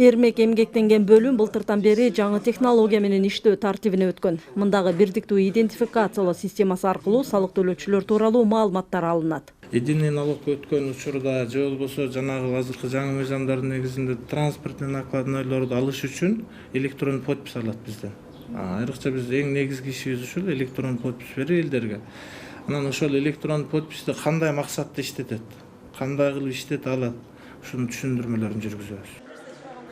Эрмек эмгектенген бөлүм былтыртан бери жаңы технология менен иштөө тартибине өткөн. Мындагы бирдиктүү идентификациялоо системасы аркылуу салык төлөөчүлөр тууралуу маалыматтар алынат. Единый налог өткөн учурда же болбосо жанагы азыркы жаңы мыйзамдардын негизинде транспортный накладнойлорду алыш үчүн электронный подпись алат бизден. Айрыкча биз эң негизги ишибиз ушул электронный подпись берип элдерге. Анан ошол электронный подписти кандай максатта иштетет, кандай кылып иштете алат, ушунун түшүндүрмөлөрүн жүргүзөбүз.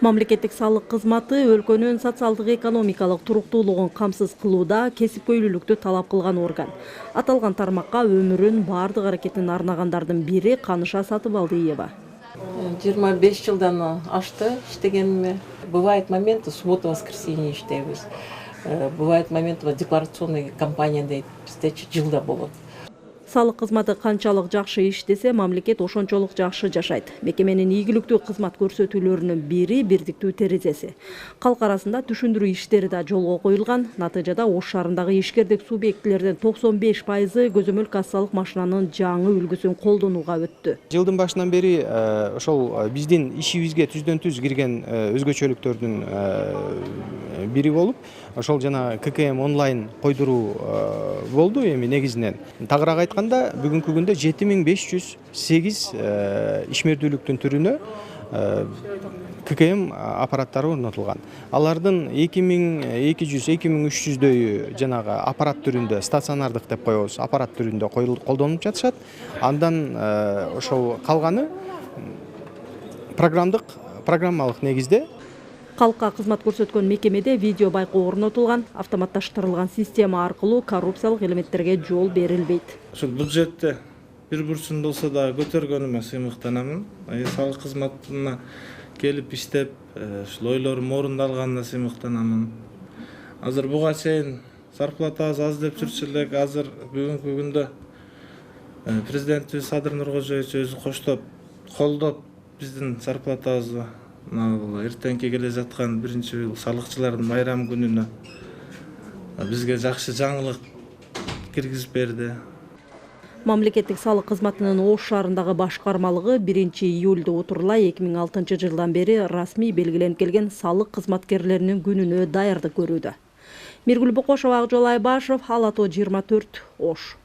Мамлекеттик салык кызматы өлкөнүн социалдык экономикалык туруктуулугун камсыз кылууда кесипкөйлүүлүктү талап кылган орган. Аталган тармакка өмүрүн бардык аракетин арнагандардын бири Каныша Сатыбалдиева. 25 жылдан ашты иштегениме. Бывает моменты суббота-воскресенье иштейбиз. Бывает моменты декларационный кампания бизде жылда болот. Салык кызматы канчалык жакшы иштесе, мамлекет ошончолук жакшы жашайт. Мекеменин ийгиликтүү кызмат көрсөтүүлөрүнүн бири бирдиктүү терезеси. Калк арасында түшүндүрүү иштери да жолго коюлган. Натыйжада Ош шаарындагы ишкердик субъектилердин 95% көзөмөл кассалык машинанын жаңы үлгүсүн колдонууга өттү. Жылдын башынан бери ошол биздин ишибизге түздөн түз кирген өзгөчөлүктөрдүн бири болуп, ошол жана ККМ онлайн койдуруу болду эми негизинен. Тагыраак айтканда, бүгүнкү күндө 7508 ишмердүүлүктүн түрүнө ККМ аппараттары орнотулган. Алардын 2200-2300дөйү жанагы аппарат түрүндө, стационардык деп коебуз, аппарат түрүндө колдонуп жатышат. Андан ошол калганы программалык негизде. Калкка кызмат көрсөткөн мекемеде видео байкоо орнотулган, автоматташтырылган система аркылуу коррупциялык элементтерге жол берилбейт. Ошол бюджетте бир бурчун болсо да көтөргөнүмө сыймыктанамын. Салык кызматына келип иштеп, ушул ойлорум орундалганына сыймыктанамын. Азыр буга чейин зарплатабыз аз деп жүрчү элек, азыр бүгүнкү күндө президентибиз Садыр Нуркожоевич өзү коштоп, колдоп биздин зарплатабызды эртеңки келе жаткан биринчи салыкчылардын байрам күнүнө бизге жакшы жаңылык киргизип берди. Мамлекеттик салык кызматынын Ош шаарындагы башкармалыгы 1-июлда утурлай 2006-жылдан бери расмий белгиленип келген салык кызматкерлеринин күнүнө даярдык көрүүдө. Миргүл Бокошова, Акжол Айбашев, Ала Тоо 24, Ош.